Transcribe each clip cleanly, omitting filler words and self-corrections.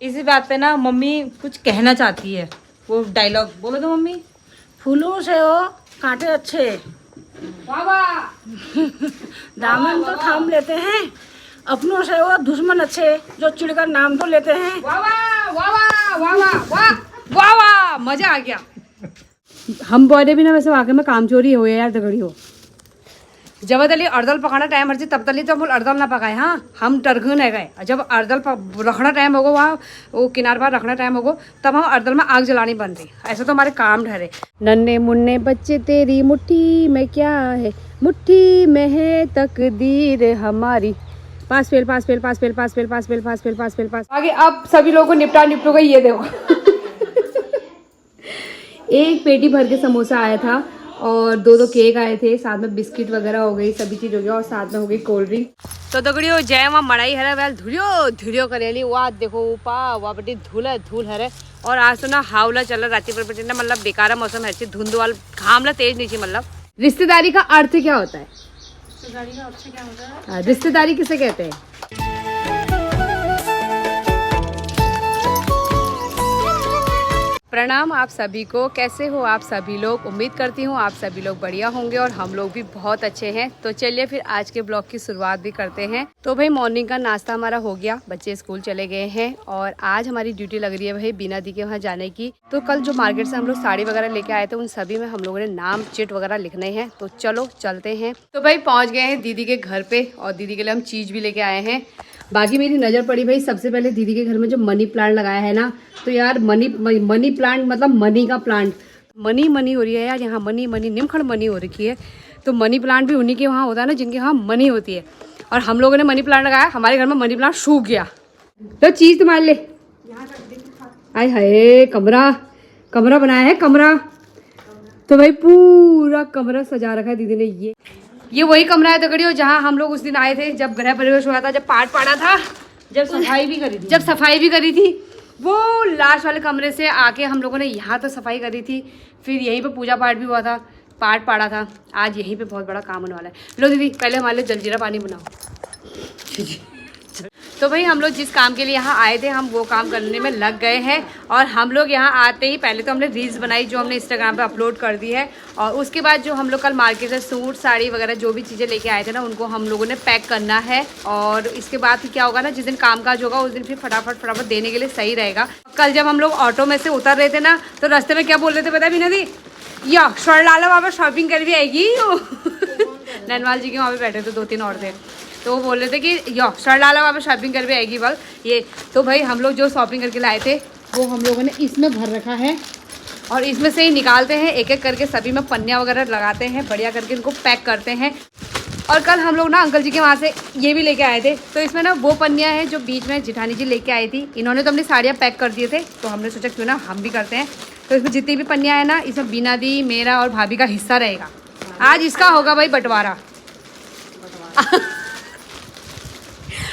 इसी बात पे ना मम्मी कुछ कहना चाहती है, वो डायलॉग बोलो तो मम्मी। फूलों से हो कांटे अच्छे, वाह वाह। दामन तो थाम लेते हैं। अपनों से वो दुश्मन अच्छे, जो चिढ़कर नाम तो लेते हैं। वाह वाह वाह वाह वाह वाह वाह वाह, मजा आ गया। हम बोले भी ना वैसे वाकई में काम चोरी हो यार, दगड़ी हो। जब तली अर्दल पकाना टाइम हर तब तली तो हम अर्दल ना पकाए। हाँ, हम टरगन है गए। जब अर्दल रखना टाइम होगा, वहाँ वो किनार पर रखना टाइम होगा, तब हम अर्दल में आग जलानी बन रही। ऐसा तो हमारे काम ठहरे। नन्हे मुन्ने बच्चे तेरी मुट्ठी में क्या है, मुट्ठी में है तकदीर हमारी। Pass fail pass fail pass fail pass fail pass fail pass fail pass fail pass. आगे अब सभी लोगों को निपटोगा। ये देखो एक पेटी भर के समोसा आया था और दो केक आए थे, साथ में बिस्किट वगैरह हो गई, सभी चीज हो गया और साथ में हो गई कोल्ड ड्रिंक। तो दगड़ियो जय वहाँ मड़ाई हरे वेल धुलियो धुलियो करेली। वाह देखो ऊपा वहाँ बटी धूल हरे। और आज तो ना हावला चल रहा राती पर बटी ना, मतलब बेकार मौसम है, धुंध वाल घामला तेज नीचे। मतलब रिश्तेदारी का अर्थ क्या होता है? रिश्तेदारी का अर्थ क्या होता है? रिश्तेदारी किसे कहते हैं? प्रणाम आप सभी को, कैसे हो आप सभी लोग? उम्मीद करती हूँ आप सभी लोग बढ़िया होंगे और हम लोग भी बहुत अच्छे हैं। तो चलिए फिर आज के ब्लॉग की शुरुआत भी करते हैं। तो भाई मॉर्निंग का नाश्ता हमारा हो गया, बच्चे स्कूल चले गए हैं और आज हमारी ड्यूटी लग रही है भाई बीना दी के वहाँ जाने की। तो कल जो मार्केट से हम लोग साड़ी वगैरह लेके आए थे, उन सभी में हम लोगों ने नाम चिट वगैरह लिखने हैं। तो चलो चलते हैं। तो भाई पहुँच गए हैं दीदी के घर पे और दीदी के लिए हम चीज़ भी लेके आए हैं। बाकी मेरी नज़र पड़ी भाई सबसे पहले दीदी के घर में जो मनी प्लांट लगाया है ना, तो यार मनी प्लांट मतलब मनी का प्लांट, मनी हो रही है यार। यहाँ मनी निमखंड मनी हो रखी है। तो मनी प्लांट भी उन्हीं के वहाँ होता है ना जिनके वहाँ मनी होती है। और हम लोगों ने मनी प्लांट लगाया, हमारे घर में मनी प्लांट सूख गया। तो चीज़ तुम्हारे लिए आए हाय, कमरा बनाया है कमरा। तो भाई पूरा कमरा सजा रखा है दीदी ने। ये वही कमरा है दगड़ियों जहाँ हम लोग उस दिन आए थे, जब गृह प्रवेश हुआ था, जब पाठ पढ़ा था, जब सफाई भी करी थी। वो लास्ट वाले कमरे से आके हम लोगों ने यहाँ तो सफाई करी थी, फिर यहीं पे पूजा पाठ भी हुआ था, पाठ पढ़ा था। आज यहीं पे बहुत बड़ा काम होने वाला है। लो दीदी पहले हमारे लिए जलजीरा पानी बनाओ। तो भाई हम लोग जिस काम के लिए यहाँ आए थे, हम वो काम करने में लग गए हैं। और हम लोग यहाँ आते ही पहले तो हमने रील्स बनाई जो हमने इंस्टाग्राम पे अपलोड कर दी है। और उसके बाद जो हम लोग कल मार्केट से सूट साड़ी वगैरह जो भी चीज़ें लेके आए थे ना, उनको हम लोगों ने पैक करना है। और इसके बाद फिर क्या होगा ना, जिस दिन कामकाज होगा उस दिन फिर फटाफट देने के लिए सही रहेगा। कल जब हम लोग ऑटो में से उतर रहे थे ना, तो रास्ते में क्या बोल रहे थे पता है बीना दी? या शर्ट डालो वहाँ पर शॉपिंग कर भी आएगी। नैनवाल जी के वहाँ पे बैठे थे 2-3 और थे, तो वो बोल रहे थे कि यो शर्ट डाला वहाँ पे शॉपिंग कर भी आएगी बल ये। तो भाई हम लोग जो शॉपिंग करके लाए थे वो हम लोगों ने इसमें भर रखा है और इसमें से ही निकालते हैं एक एक करके। सभी में पन्नियाँ वगैरह लगाते हैं, बढ़िया करके इनको पैक करते हैं। और कल हम लोग ना अंकल जी के वहाँ से ये भी लेके आए थे। तो इसमें ना वो पन्नियाँ हैं जो बीच में जिठानी जी लेके आई थी। इन्होंने तो अपनी साड़ियाँ पैक कर दिए थे, तो हमने सोचा क्यों ना हम भी करते हैं। तो इसमें जितनी भी पन्नियाँ हैं ना, इसमें बीना दी, मेरा और भाभी का हिस्सा रहेगा। आज इसका होगा भाई बंटवारा।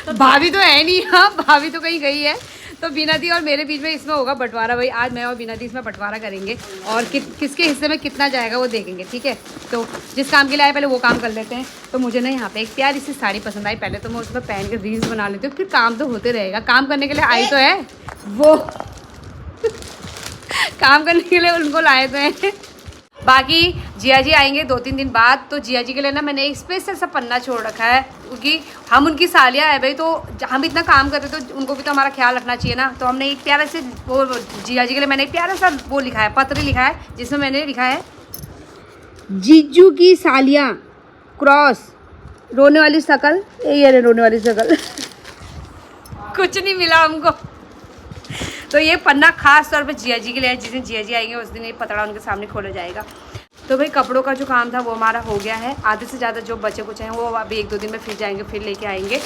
भाभी तो है नहीं, हाँ भाभी तो कहीं गई है। तो बीना दी और मेरे बीच में इसमें होगा बंटवारा भाई। आज मैं और बीना दी इसमें बंटवारा करेंगे और किसके हिस्से में कितना जाएगा वो देखेंगे, ठीक है। तो जिस काम के लिए आए पहले वो काम कर लेते हैं। तो मुझे ना यहाँ पे एक प्यारी सी साड़ी पसंद आई, पहले तो मैं उसमें पहन के रील्स बना लेती हूँ, फिर काम तो होते रहेगा। काम करने के लिए आई तो है वो काम करने के लिए उनको लाए तो हैं। बाकी जिया जी आएंगे 2-3 दिन बाद, तो जिया जी के लिए ना मैंने एक स्पेशल सा पन्ना छोड़ रखा है, क्योंकि हम उनकी सालियाँ है भाई। तो हम इतना काम करते तो उनको भी तो हमारा ख्याल रखना चाहिए ना। तो हमने एक प्यारा से वो जिया जी के लिए मैंने एक प्यारा सा वो लिखा है, पत्र लिखा है, जिसमें मैंने लिखा है जीजू की सालियाँ क्रॉस रोने वाली शकल। ये रोने वाली शकल कुछ नहीं मिला हमको। तो ये पन्ना खास तौर पे जिया जी के लिए है। जिस दिन जिया जी आएंगे उस दिन ये पतड़ा उनके सामने खोला जाएगा। तो भाई कपड़ों का जो काम था वो हमारा हो गया है। आधे से ज़्यादा जो बचे कुछ हैं वो अभी 1-2 दिन में फिर जाएंगे, फिर लेके आएंगे।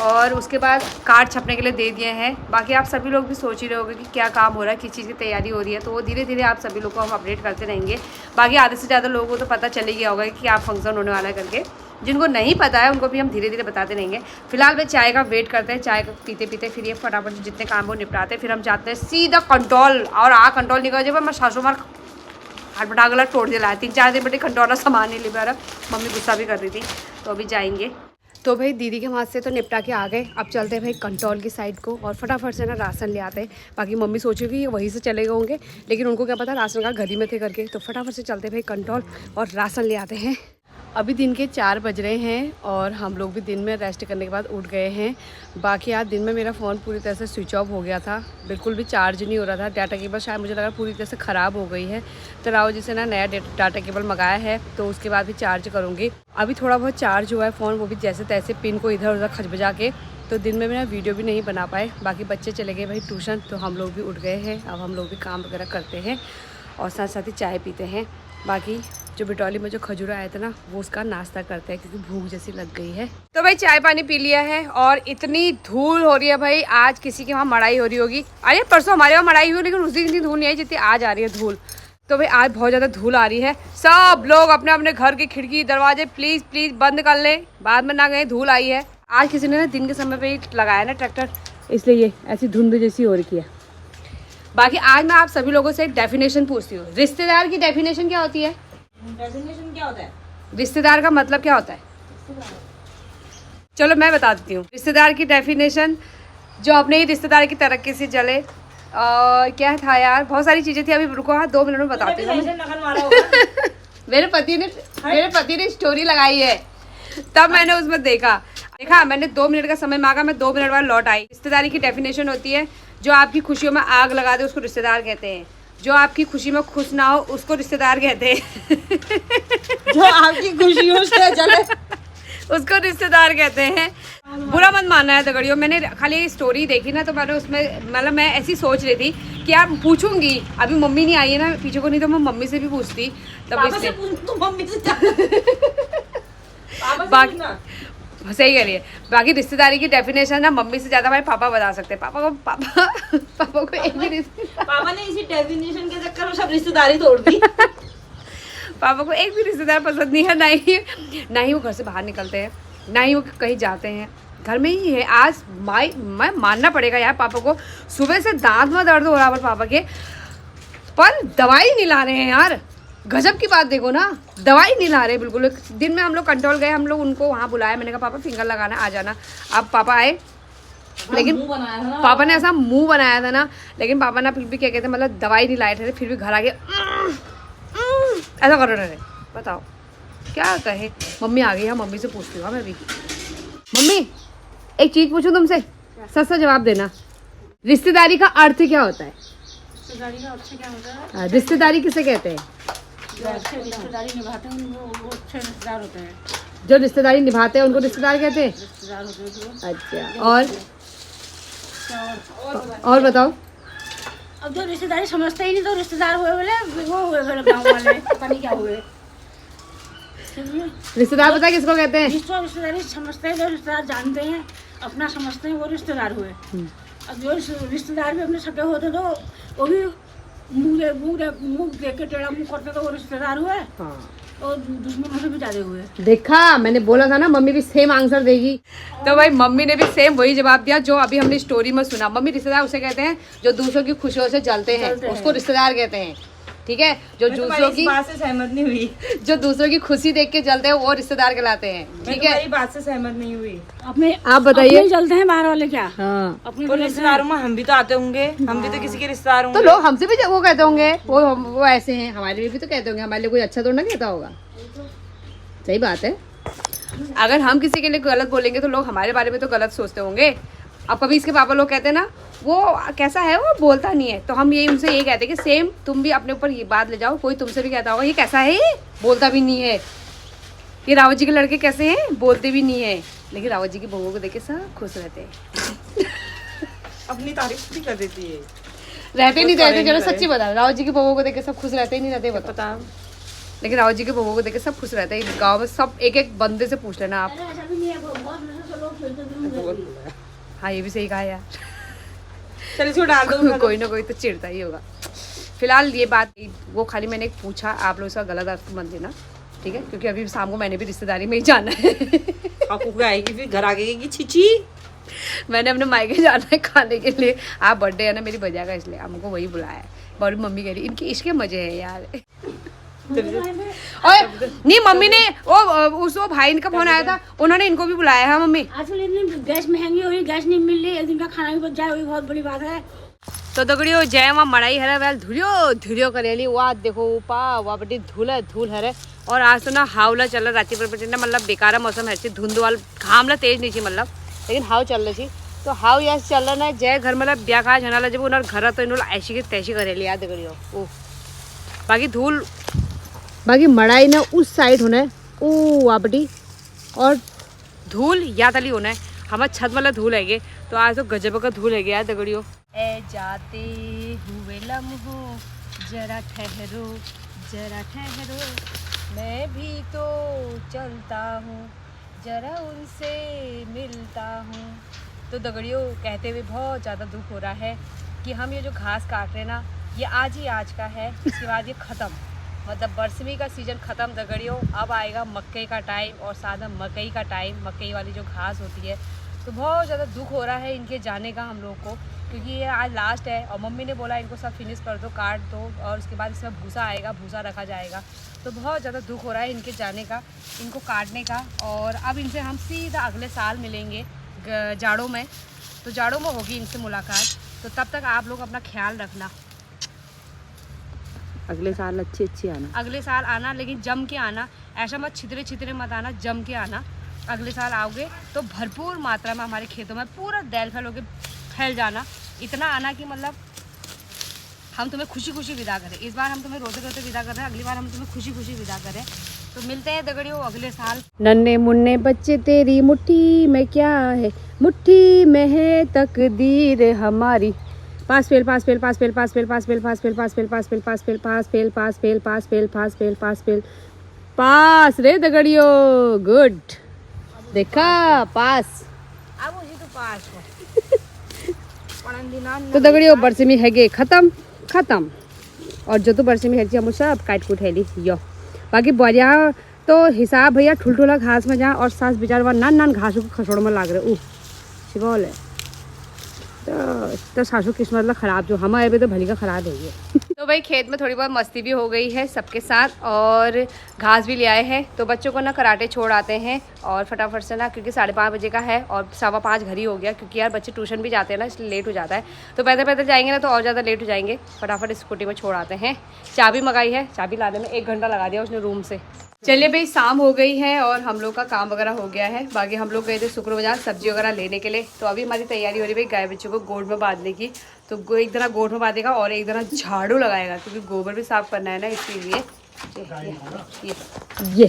और उसके बाद कार्ड छपने के लिए दे दिए हैं। बाकी आप सभी लोग भी सोच ही रहे होंगे कि क्या काम हो रहा है, किस चीज़ की तैयारी हो रही है। तो वो धीरे धीरे आप सभी लोग को हम अपडेट करते रहेंगे। बाकी आधे से ज़्यादा लोगों को तो पता चल ही गया होगा कि आप फंक्शन होने वाला है करके। जिनको नहीं पता है उनको भी हम धीरे धीरे बताते रहेंगे। फिलहाल भाई चाय का वेट करते हैं, चाय पीते पीते फिर ये फटाफट जितने काम वो निपटाते हैं, फिर हम जाते हैं सीधा कंट्रोल। और कंट्रोल निकल जाए मैं सासू मार हाथ बटा गला तोड़ दिला 3-4 दिन बटे कंट्रोल सामान नहीं ले पा रहा। मम्मी गुस्सा भी कर रही थी, तो अभी जाएंगे। तो भाई दीदी के वहाँ से तो निपटा के आ गए। अब चलते हैं भाई कंट्रोल की साइड को और फटाफट से ना राशन ले आते हैं। बाकी मम्मी सोचेगी ये वहीं से चले गए होंगे, लेकिन उनको क्या पता राशन का घर ही में थे करके। तो फटाफट से चलते हैं भाई कंट्रोल और राशन ले आते हैं। अभी दिन के 4 बज रहे हैं और हम लोग भी दिन में रेस्ट करने के बाद उठ गए हैं। बाकी आज दिन में मेरा फ़ोन पूरी तरह से स्विच ऑफ हो गया था, बिल्कुल भी चार्ज नहीं हो रहा था। डाटा केबल शायद मुझे लगा पूरी तरह से ख़राब हो गई है। तो राव जी से ना नया डाटा केबल मंगाया है, तो उसके बाद भी चार्ज करूँगी। अभी थोड़ा बहुत चार्ज हुआ है फ़ोन, वो भी जैसे तैसे पिन को इधर उधर खचबजा के। तो दिन में मेरा वीडियो भी नहीं बना पाए। बाकी बच्चे चले गए भाई ट्यूशन, तो हम लोग भी उठ गए हैं। अब हम लोग भी काम वगैरह करते हैं और साथ साथ ही चाय पीते हैं। बाकी जो बिटौली में जो खजूरा आया था ना, वो उसका नाश्ता करते हैं क्योंकि भूख जैसी लग गई है। तो भाई चाय पानी पी लिया है और इतनी धूल हो रही है भाई। आज किसी के वहाँ मड़ाई हो रही होगी। अरे परसों हमारे वहाँ मड़ाई हुई, लेकिन उस दिन इतनी धूल नहीं आई जितनी आज आ रही है धूल। तो भाई आज बहुत ज़्यादा धूल आ रही है। सब लोग अपने अपने घर की खिड़की दरवाजे प्लीज़ प्लीज़ बंद कर लें, बाद में ना गए धूल आई है। आज किसी ने ना दिन के समय पे लगाया ना ट्रैक्टर, इसलिए ये ऐसी धुंध जैसी हो रही है। बाकी आज मैं आप सभी लोगों से एक डेफिनेशन पूछती हूँ। रिश्तेदार की डेफिनेशन क्या होती है? डेफिनेशन क्या होता है? रिश्तेदार का मतलब क्या होता है? चलो मैं बता देती हूँ। रिश्तेदार की डेफिनेशन, जो अपने ही रिश्तेदार की तरक्की से जले। क्या था यार, बहुत सारी चीजें थी। अभी रुको, हाँ 2 मिनट में बताती हूँ। मेरे पति ने स्टोरी लगाई है, तब मैंने उसमें देखा मैंने 2 मिनट का समय मांगा, मैं 2 मिनट बाद लौट आई। रिश्तेदारी की डेफिनेशन होती है, जो आपकी खुशियों में आग लगा दे उसको रिश्तेदार कहते हैं। जो आपकी खुशी में खुश ना हो उसको रिश्तेदार कहते हैं। जो आपकी खुशियों से जले उसको रिश्तेदार कहते हैं। बुरा मत मानना है दगड़ियों, मैंने खाली स्टोरी देखी ना, तो मैंने उसमें मतलब मैं ऐसी सोच रही थी कि यार पूछूंगी। अभी मम्मी नहीं आई है ना पीछे को, नहीं तो मैं मम्मी से भी पूछती। तब सही करिए। बाकी रिश्तेदारी की डेफिनेशन ना मम्मी से ज्यादा भाई पापा बता सकते हैं। पापा को एक भी पापा ने इसी डेफिनेशन के चक्कर में सब रिश्तेदारी तोड़ दी। पापा को एक भी रिश्तेदार पसंद नहीं है, ना ही वो घर से बाहर निकलते हैं, ना ही वो कहीं जाते हैं, घर में ही है। आज मैं मानना पड़ेगा यार, पापा को सुबह से दांत में दर्द हो रहा है पापा के, पर दवाई नहीं ला रहे हैं यार। गजब की बात देखो ना, दवाई नहीं ला रहे बिल्कुल। दिन में हम लोग कंट्रोल गए, हम लोग उनको वहाँ बुलाया। मैंने कहा पापा फिंगर लगाना, आ जाना। अब पापा आए, लेकिन पापा ने ऐसा मुंह बनाया था ना, लेकिन पापा ना फिर भी क्या कहते हैं, मतलब दवाई नहीं लाए थे, फिर भी घर आके ऐसा कर रहे थे। बताओ क्या कहे। मम्मी आ गई है, मम्मी से पूछती हूँ मैं भी। मम्मी एक चीज पूछूं तुमसे, सच सच जवाब देना। रिश्तेदारी का अर्थ क्या होता है? रिश्तेदारी का अर्थ क्या होता है? रिश्तेदारी किसे कहते हैं? जो अच्छे रिश्तेदारी निभाते हैं वो अच्छे रिश्तेदार होते हैं। जो रिश्तेदारी निभाते हैं उनको रिश्तेदार कहते हैं। रिश्तेदार होते हैं। अच्छा, और बताओ। अब जो रिश्तेदारी समझते ही नहीं तो रिश्तेदार हुए बोले वो हुए बोले गाँव वाले, पता नहीं क्या हुए। रिश्तेदार पता है किसको कहते हैं? जिसको रिश्तेदारी समझते हैं, जो रिश्तेदार जानते हैं, अपना समझते हैं, वो रिश्तेदार हुए। अब जो रिश्तेदार भी अपने सगे होते तो वो भी मुंह देख के टेढ़ा मुंह करते तो वो रिश्तेदार हुए। हाँ। और दुश्मनों से भी ज्यादा हुए। देखा, मैंने बोला था ना मम्मी भी सेम आंसर देगी। तो भाई मम्मी ने भी सेम वही जवाब दिया जो अभी हमने स्टोरी में सुना। मम्मी रिश्तेदार उसे कहते हैं जो दूसरों की खुशियों से जलते हैं, उसको रिश्तेदार कहते हैं। ठीक है, जो दूसरों की बात से सहमत नहीं हुई, जो दूसरों की खुशी देख के जलते हैं वो रिश्तेदार कहलाते हैं। ठीक है, बात से सहमत नहीं हुई। अपने आप बताइए, जलते हैं बाहर वाले क्या? हाँ, अपने रिश्तेदारों में हम भी तो आते होंगे, हम भी तो किसी के रिश्तेदार होंगे। तो लोग हमसे भी वो कहते होंगे, वो ऐसे हैं, हमारे लिए भी तो कहते होंगे। हमारे लिए कोई अच्छा तो ना कहता होगा। सही बात है। अगर हम किसी के लिए गलत बोलेंगे तो लोग हमारे बारे में तो गलत सोचते होंगे। अब कभी इसके पापा लोग कहते हैं ना वो कैसा है, वो बोलता नहीं है, तो हम ये उनसे ये कहते हैं कि सेम तुम भी अपने ऊपर ये बात ले जाओ। कोई तुमसे भी कहता होगा ये कैसा है, ये बोलता भी नहीं है, ये रावत जी के लड़के कैसे हैं, बोलते भी नहीं है, लेकिन रावत जी की बहुओं को देख के सब खुश रहते हैं। अपनी तारीफ भी कर देती है। रहते नहीं रहते, चलो सच्ची बता, रावत जी की बहुओं को देख के सब खुश रहते ही नहीं रहते, बता। लेकिन रावत जी के बहुओं को देख के सब खुश रहते हैं। गाँव में सब एक एक बंदे से पूछ लेना आप। हाँ ये भी सही कहा यार। चलिए डाल दो, कोई ना कोई तो चिढ़ता ही होगा। फिलहाल ये बात वो खाली मैंने एक पूछा, आप लोग इसका गलत अर्थ मत देना, ठीक है? क्योंकि अभी शाम को मैंने भी रिश्तेदारी में ही जाना है। आपको आएगी फिर घर आके की छिची, मैंने अपने मायके जाना है खाने के लिए। आप बर्थडे है ना मेरी बजा का, इसलिए हमको वही बुलाया है। और मम्मी कह रही इनकी इश्क मजे है यार। और नहीं मम्मी ने वो भाई इनका फोन आया था, उन्होंने इनको भी बुलाया है मम्मी। आजकल इतनी गैस महंगी हो रही, गैस नहीं मिल रही, एक दिन का खाना भी बच जाए वही बहुत बड़ी बात है। तो दगड़ियो जय वहाँ मड़ाई हरे वेल धुलियो करेली वहाँ देखो वहाँ बड़ी धूल हरे। और आज तो ना हावला चल रहा राती पर ना, मतलब बेकार मौसम है, धुंध वाल घामला तेज नहीं थी मतलब, लेकिन हाव चल रही थी। तो हाव यहाँ चल रहा ना जय घर मतलब ब्याह खा झना जब उन्होंने घर तो इन्होंने ऐसी की तैसी करेली याद दगड़ियो। ओ बाकी मड़ाई ना उस साइड होना है ओ वापटी, और धूल या तली होना है हमारे छत वाला धूल है। तो आज तो गजब का धूल है यार दगड़ियो। ए जाते हुए लम्हों जरा ठहरो मैं भी तो चलता हूँ जरा उनसे मिलता हूँ। तो दगड़ियों कहते हुए बहुत ज़्यादा दुख हो रहा है कि हम ये जो घास काट रहे हैं ना ये आज का है, इसके बाद ये ख़त्म, मतलब बरसमी का सीज़न ख़त्म दगड़ियों। अब आएगा मक्के का टाइम और साथ में मकई का टाइम, मकई वाली जो घास होती है। तो बहुत ज़्यादा दुख हो रहा है इनके जाने का हम लोग को, क्योंकि ये आज लास्ट है। और मम्मी ने बोला इनको सब फिनिश कर दो, काट दो, और उसके बाद इसमें भूसा आएगा, भूसा रखा जाएगा। तो बहुत ज़्यादा दुख हो रहा है इनके जाने का, इनको काटने का। और अब इनसे हम सीधा अगले साल मिलेंगे जाड़ों में, तो जाड़ों में होगी इनसे मुलाकात। तो तब तक आप लोग अपना ख्याल रखना। अगले साल अच्छी आना, अगले साल आना, लेकिन जम के आना, ऐसा मत छितरे मत आना, जम के आना। अगले साल आओगे तो भरपूर मात्रा में हमारे खेतों में पूरा दैल फैल होके फैल जाना, इतना आना कि मतलब हम तुम्हें खुशी विदा करें। इस बार हम तुम्हें रोते विदा कर रहे हैं, अगली बार हम तुम्हें खुशी विदा करें। तो मिलते हैं दगड़ियों अगले साल। नन्हे मुन्ने बच्चे तेरी मुट्ठी में क्या है, मुट्ठी में है तकदीर हमारी। पास फेल पास रे दगड़ियो, गुड देखा पास। अब मुझे तो पास तो दगड़ियो बरसमी है खत्म और जो तो बरसमी है हम सब काट कूट है यो। बाकी बढ़िया तो हिसाब भैया ठुलठुला घास में जा, और सास बिचार वहाँ नान घासों को खसोड़ में लाग रहे शिवल है। तो सासू किस्मत ला खराब, जो हमारे भी तो भली का खराब है ये। तो भाई खेत में थोड़ी बहुत मस्ती भी हो गई है सबके साथ, और घास भी ले आए हैं। तो बच्चों को ना कराटे छोड़ आते हैं और फटाफट से ना, क्योंकि 5:30 बजे का है और 5:15 घर ही हो गया, क्योंकि यार बच्चे ट्यूशन भी जाते हैं ना, इसलिए लेट हो जाता है। तो पैदल जाएंगे ना तो और ज़्यादा लेट हो जाएंगे। फटाफट स्कूटी में छोड़ आते हैं। चाबी मंगाई है, चाबी लाने में 1 घंटा लगा दिया उसने रूम से। चलिए भाई शाम हो गई है और हम लोग का काम वगैरह हो गया है। बाकी हम लोग गए थे शुक्र बाजार सब्जी वगैरह लेने के लिए। तो अभी हमारी तैयारी हो रही है भाई गाय बच्चों को गोड़ में बांधने की। तो एक तरह गोड़ में बांधेगा और एक तरह झाड़ू लगाएगा, क्योंकि गोबर भी साफ करना है ना, इसलिए ये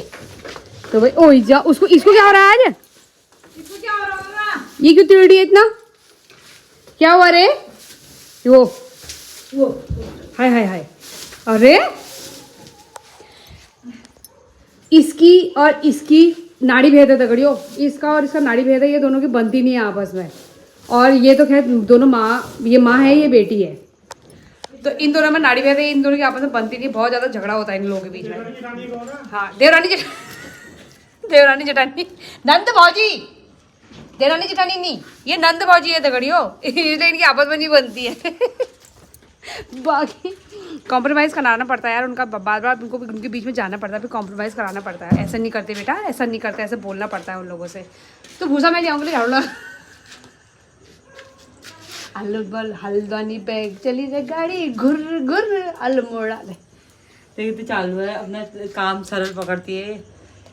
तो भाई ओ जा उसको, इसको क्या हो रहा है आज, इसको क्या हो रहा है, ये क्यों तिरड़ी है इतना, क्या हुआ रे, वो हाय अरे इसकी और इसकी नाड़ी भेद है दगड़ियों, इसका और इसका नाड़ी भेद है, ये दोनों की बनती नहीं है आपस में। और ये तो खैर दोनों ये माँ है, ये बेटी है, तो इन दोनों में नाड़ी भेद है, इन दोनों की आपस में बनती नहीं, बहुत ज़्यादा झगड़ा होता है इन लोगों के बीच में। हाँ देवरानी जेठानी नंद भौजी, देवरानी जेठानी नहीं, ये नंद भौजी है दगड़ियों, इसलिए इनकी आपस में नहीं बनती है। बाकी कॉम्प्रोमाइज़ कराना पड़ता है यार, उनका बार उनको उनके बीच में जाना पड़ता है, फिर कॉम्प्रोमाइज़ कराना पड़ता है। ऐसा नहीं करते बेटा, ऐसा नहीं करते, ऐसे बोलना पड़ता है उन लोगों से। तो भूसा मैं जाऊँगी झाड़ू अलबल हल्द्वानी पे चली रे गाड़ी घुर अलमोड़ा देखिए तो चालू है अपना काम, सरल पकड़ती है।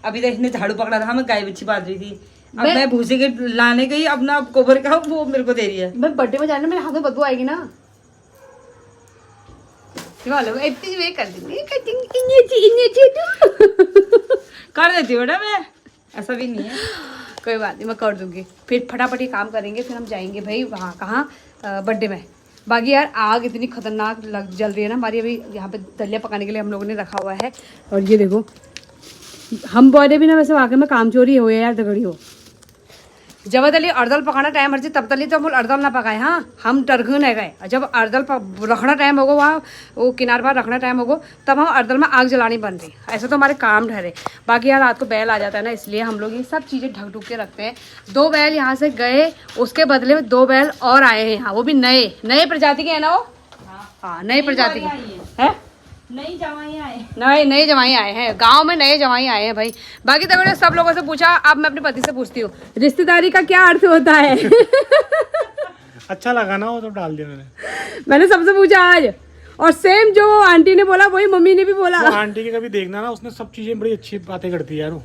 अभी तक इसने झाड़ू पकड़ा था, हमें गाय बच्ची बांध रही थी, अब मैं भूसे के लाने गई, अपना गोबर का वो मेरे को दे रही है। मैं बर्थडे में जाने मेरे हाथ में बदबू आएगी ना, इतनी वे कर देती बेटा, मैं ऐसा भी नहीं है। कोई बात नहीं, मैं कर दूंगी। फिर फटाफट ये काम करेंगे, फिर हम जाएंगे भाई वहाँ कहाँ बर्थडे में। बाकी यार आग इतनी खतरनाक जल रही है ना हमारी, अभी यहाँ पे दलिया पकाने के लिए हम लोगों ने रखा हुआ है। और ये देखो हम बर्थडे भी ना वैसे वाकई में काम चोरी हो यार दगड़ी हो। जब तली अर्दल पकाना टाइम हर तब तली तो हम अर्दल ना पकाए, हाँ हम टरगन है गए। जब अर्दल रखना टाइम होगा, वहाँ वो किनार पर रखना टाइम होगा, तब हम अर्दल में आग जलानी बन रही। ऐसा तो हमारे काम ठहरे। बाकी यार रात को बैल आ जाता है ना, इसलिए हम लोग ये सब चीज़ें ढक ढुक के रखते हैं। 2 बैल यहाँ से गए, उसके बदले में 2 बैल और आए हैं यहाँ, वो भी नए प्रजाति के है ना, वो हाँ नए प्रजाति के है। नई जवाई आए। नए जवाई आए हैं गांव में, नए जवाई आए हैं भाई। बाकी तो मैंने सब लोगों से पूछा, अब मैं अपने पति से पूछती हूँ रिश्तेदारी का क्या अर्थ होता है। अच्छा लगा ना वो, तो डाल दिया मैंने। मैंने सबसे पूछा आज, और सेम जो आंटी ने बोला वही मम्मी ने भी बोला। वो आंटी की कभी देखना ना, उसने सब चीजें बड़ी अच्छी बातें करती है यार वो।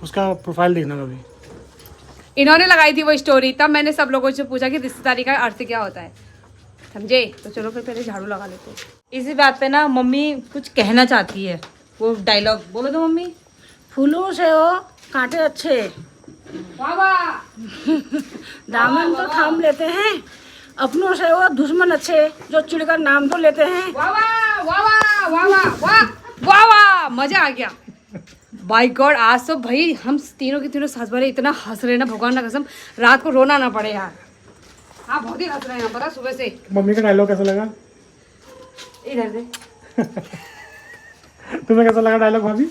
उसका प्रोफाइल देखना कभी। इन्होंने लगाई थी वो स्टोरी, तब मैंने सब लोगों से पूछा कि रिश्तेदारी का अर्थ क्या होता है, समझे? तो चलो फिर पहले झाड़ू लगा लेते हैं। इसी बात पे ना मम्मी कुछ कहना चाहती है, वो डायलॉग बोलो तो मम्मी। फूलों से हो कांटे अच्छे, वाह वाह, दामन तो थाम लेते हैं। अपनों से वो दुश्मन अच्छे, जो चिढ़कर नाम तो लेते हैं। वाह वाह, वाह वाह, वाह वाह, वाह वाह वाह, मजा आ गया। बाय गॉड, आज तो भाई हम तीनों के तीनों सास वाले इतना हंस रहे ना, भगवान ना कसम रात को रोना ना पड़े यार। हाँ बहुत ही हंस रहे हैं पता सुबह से। मम्मी का डायलॉग कैसा लगा? इधर से तुम्हें कैसा लगा डायलॉग भाभी?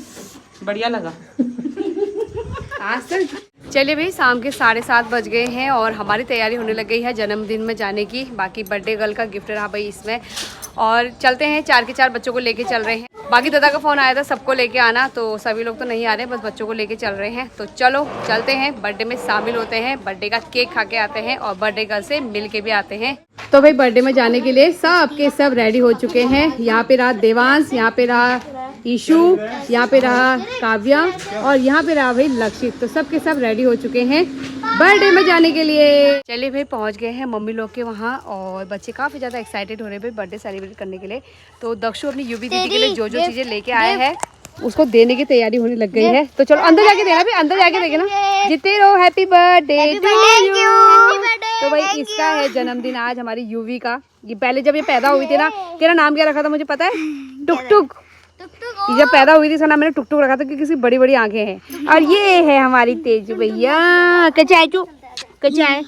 बढ़िया लगा। आज तक चलिए भाई, शाम के 7:30 बज गए हैं और हमारी तैयारी होने लग गई है जन्मदिन में जाने की। बाकी बर्थडे गर्ल का गिफ्ट रहा भाई इसमें, और चलते हैं। 4 के 4 बच्चों को लेके चल रहे हैं। बाकी दादा का फ़ोन आया था सबको लेके आना, तो सभी लोग तो नहीं आ रहे, बस बच्चों को लेके चल रहे हैं। तो चलो चलते हैं, बर्थडे में शामिल होते हैं, बर्थडे का केक खा के आते हैं और बर्थडे गर्ल से मिल के भी आते हैं। तो भाई बर्थडे में जाने के लिए सब के सब रेडी हो चुके हैं। यहाँ पे रहा देवांश, यहाँ पे रहा ईशु, यहाँ पे रहा काव्या और यहाँ पे रहा भाई लक्षित। तो सब के सब रेडी हो चुके हैं बर्थडे में जाने के लिए। चलिए भाई पहुँच गए हैं मम्मी लोग के वहाँ और बच्चे काफ़ी ज़्यादा एक्साइटेड हो रहे हैं भाई बर्थडे सेलिब्रेट करने के लिए। तो दक्षु अपनी यूवी दीदी के लिए जो जो चीज़ें लेके आए हैं उसको देने की तैयारी होने लग गई है। तो चलो अंदर जाके देना भी, अंदर जाके देखे ना। जीते रहो, हैप्पी बर्थडे टू यू। तो भाई इसका है जन्मदिन आज हमारी यूवी का। ये पहले जब ये पैदा हुई थी ना, तेरा नाम क्या रखा था मुझे पता है? टुक टुक। ये जब पैदा हुई थी इसका नाम मैंने टुक टुक रखा था क्योंकि इसकी बड़ी बड़ी आंखें हैं। और ये है हमारी तेजू भैया, कचाए चू कचाए।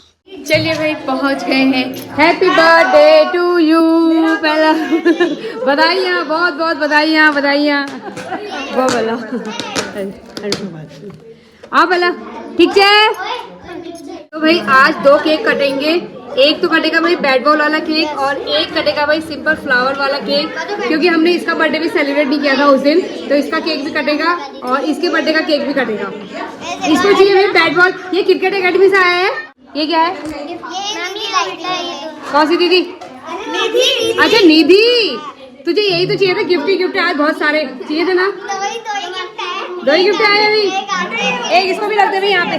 चलिए भाई पहुंच गए हैं। Happy birthday to you. पहला बधाइयाँ, बहुत बहुत बधाइयाँ, बधाइयाँ बहुत बोला। हाँ बोला ठीक है। तो भाई आज 2 केक कटेंगे। एक तो कटेगा भाई बैट बॉल वाला केक और एक कटेगा भाई सिंपल फ्लावर वाला केक, क्योंकि हमने इसका बर्थडे भी सेलिब्रेट नहीं किया था उस दिन। तो इसका केक भी कटेगा और इसके बर्थडे का केक भी कटेगा। इसको चाहिए भाई बैट बॉल। ये क्रिकेट एकेडमी से आया है। ये क्या है? कौन सी दीदी? निधि। अच्छा निधि, तुझे यही तो चाहिए था, गिफ्ट ही गिफ्ट। आज बहुत सारे चाहिए थे ना। 2 ही गिफ्ट आए अभी। एक इसको भी रख दे भाई यहाँ पे,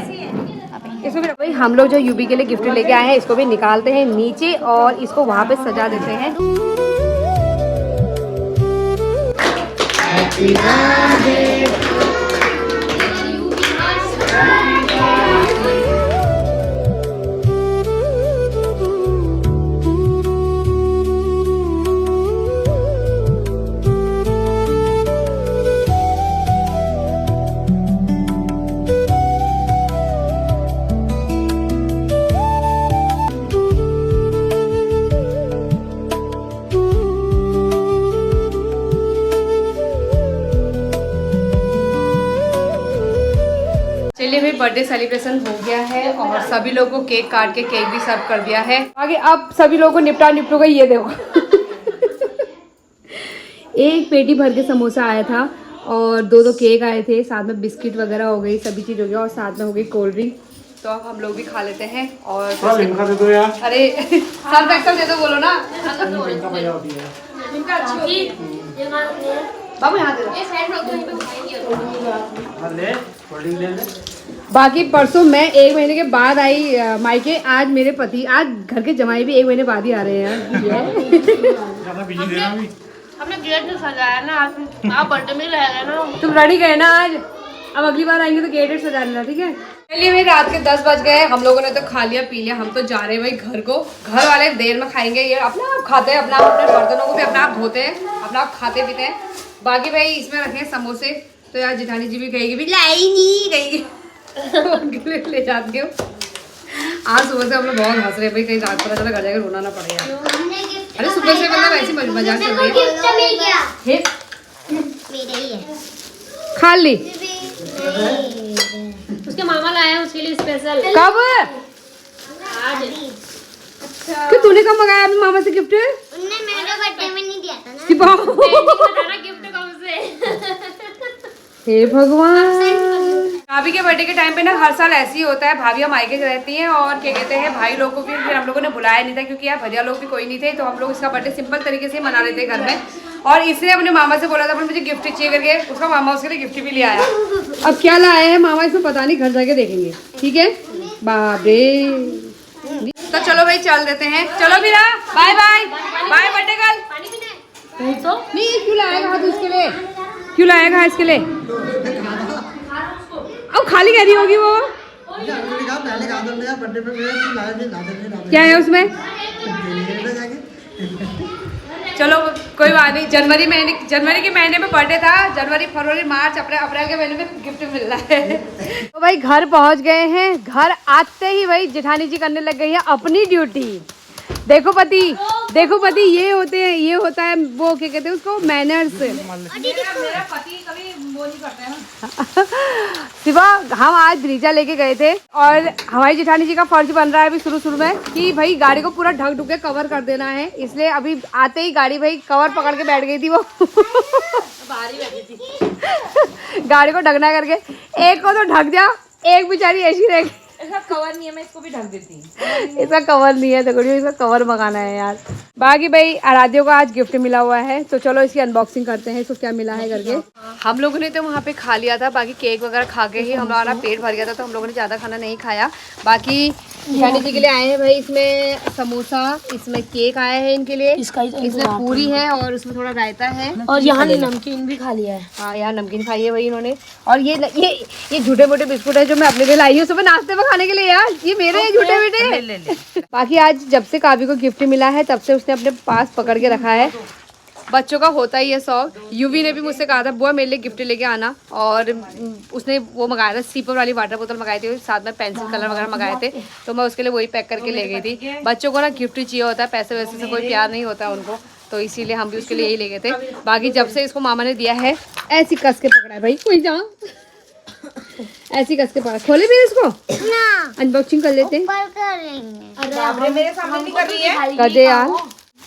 इसको भी। भाई हम लोग जो यूबी के लिए गिफ्ट लेके आए हैं इसको भी निकालते हैं नीचे और इसको वहाँ पे सजा देते हैं। Happy birthday. चलिए भाई बर्थडे सेलिब्रेशन हो गया है और सभी लोगों को केक काट के केक भी सर्व कर दिया है। आगे अब सभी लोगों को निपटू का ये देखो। एक पेटी भर के समोसा आया था और 2 केक आए थे, साथ में बिस्किट वगैरह हो गई, सभी चीज़ हो गया और साथ में हो गई कोल्ड ड्रिंक। तो अब हम लोग भी खा लेते हैं। और दे दो यार। अरे सर्फ एक्सेल दे दो, बोलो ना। बाबू यहाँ दे दो। बाकी परसों मैं 1 महीने के बाद आई मायके। आज मेरे पति, आज घर के जमाई भी 1 महीने बाद ही आ रहे हैं यार। हमने गेट में सजाया ना, आप बर्थडे में रह गए ना। तुम रेडी गए ना आज, अब अगली बार आएंगे तो गेट सजा लेना, ठीक है? चलिए भाई रात के 10 बज गए। हम लोगों ने तो खा लिया पी लिया, हम तो जा रहे हैं भाई घर को। घर वाले देर में खाएंगे, ये अपना आप खाते हैं, अपना अपने बर्तनों को भी अपना आप धोते हैं, अपना आप खाते पीते हैं। बाकी भाई इसमें रखे हैं समोसे। तो यार जिठानी जी भी कहेगी भी लाई नहीं कहेगी, तो ले जाती हूँ। आज सुबह से हम लोग बहुत हंस रहे हैं भाई, कहीं रात पता चला घर जाकर रोना ना पड़े यार। अरे सुबह से मतलब ऐसी मजाक कर रही है। खा ली उसके मामा लाया उसके लिए स्पेशल। कब? आज। अच्छा। कि तूने कब मंगाया अपने मामा से गिफ्ट? उन्होंने मेरे बर्थडे में नहीं दिया था ना। गिफ्ट हे भगवान। भाभी के बर्थडे के टाइम पे ना हर साल ऐसे ही होता है, भाभी मायके रहती हैं और क्या कहते हैं भाई लोग को भी फिर हम लोगों ने बुलाया नहीं था क्योंकि यार भैया लोग भी कोई नहीं थे, तो हम लोग इसका बर्थडे सिंपल तरीके से मना लेते घर में। और इसने अपने मामा से बोला था मुझे गिफ्ट चाहिए करके, उसका मामा उसके लिए गिफ्ट भी ले आया। अब क्या लाया है मामा इसमें पता नहीं, घर जाके देखेंगे। ठीक है बाबे, तो चलो भाई चल देते हैं। चलो भी रहा, bye bye bye birthday girl. नहीं क्यों लाएगा हाथ उसके लिए, क्यों लाएगा इसके लिए? अब खाली कह रही होगी वो, क्या है उसमें? चलो कोई बात नहीं, जनवरी के महीने में बर्थडे था, जनवरी फरवरी मार्च अप्रैल के महीने में गिफ्ट मिल रहा है। तो भाई घर पहुंच गए हैं, घर आते ही भाई जेठानी जी करने लग गई है अपनी ड्यूटी। देखो पति ये होते हैं, ये होता है वो क्या कहते हैं उसको, मैनर्स। मेरा पति कभी वो नहीं करते हैं। शिवा हम आज ब्रीजा लेके गए थे और हमारी जेठानी जी का फर्ज बन रहा है अभी शुरू में कि भाई गाड़ी को पूरा ढक ढुक के कवर कर देना है, इसलिए अभी आते ही गाड़ी भाई कवर पकड़ के बैठ गई थी वो। गाड़ी को ढकना करके, एक को तो ढक दिया, एक बेचारी ऐसी रह गई। इसका कवर नहीं है, मैं इसको भी ढक देती हूँ। इसका कवर नहीं है, देखो इसका कवर मंगाना है यार। बाकी भाई आराध्य को आज गिफ्ट मिला हुआ है, तो चलो इसकी अनबॉक्सिंग करते हैं, इसको क्या मिला है करके। हम लोगों ने तो वहाँ पे खा लिया था, बाकी केक वगैरह खा के ही हमारा पेट भर गया था, तो हम लोगों ने ज़्यादा खाना नहीं खाया। बाकी जेठानी जी के लिए आए हैं भाई, इसमें समोसा, इसमें केक आया है इनके लिए, इसमें पूरी है और उसमें थोड़ा रायता है, और यहाँ नमकीन भी खा लिया है। हाँ यहाँ नमकीन खाई है भाई इन्होंने। और ये झूठे मोटे बिस्कुट है जो मैं अपने लिए लाई हूँ सुबह नाश्ते में खाने के लिए यार, ये मेरे हैं झूठे बेटे। बाकी आज जब से काबी को गिफ्ट मिला है तब से उसने अपने पास पकड़ के रखा है। बच्चों का होता ही है शौक। यूवी ने भी मुझसे कहा था बुआ मेरे लिए गिफ्ट लेके आना, और उसने वो मंगाया था सीपर वाली वाटर बोतल मंगाई थी, साथ में पेंसिल कलर वगैरह मंगाए थे, तो मैं उसके लिए वही पैक करके ले गई थी। बच्चों को ना गिफ्ट चाहिए होता है, पैसे वैसे से कोई प्यार नहीं होता उनको, तो इसीलिए हम भी उसके लिए यही ले गए थे। बाकी जब से इसको मामा ने दिया है ऐसी कस के पकड़ा है भाई, कोई जा ऐसी कस के पकड़ा। खोले भी इसको अनबॉक्सिंग कर लेते हैं। मेरे सामने नहीं कर रही है, कर दे यार।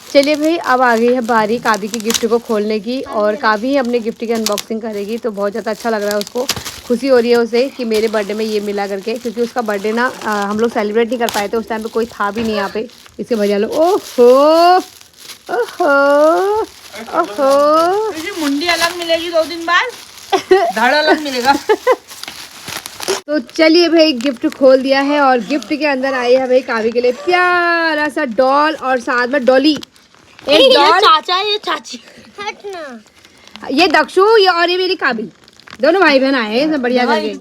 चलिए भाई अब आ गई है बारी काबी की गिफ्ट को खोलने की, और काबी ही अपने गिफ्ट की अनबॉक्सिंग करेगी, तो बहुत ज़्यादा अच्छा लग रहा है उसको, खुशी हो रही है उसे कि मेरे बर्थडे में ये मिला करके, क्योंकि उसका बर्थडे ना हम लोग सेलिब्रेट नहीं कर पाए थे, उस टाइम पे कोई था भी नहीं यहाँ पे, इसके भैया लोग। ओहो ओहो ओहो, मुंडी अलग मिलेगी 2 दिन बाद, धड़ अलग मिलेगा। तो चलिए भाई गिफ्ट खोल दिया है, और गिफ्ट के अंदर आई है भाई काबी के लिए प्यारा सा डॉल, और साथ में डॉली, एक डॉल, चाचा ये चाची, ये दक्षु, ये और ये मेरी काबी, दोनों भाई बहन आए हैं बढ़िया करके।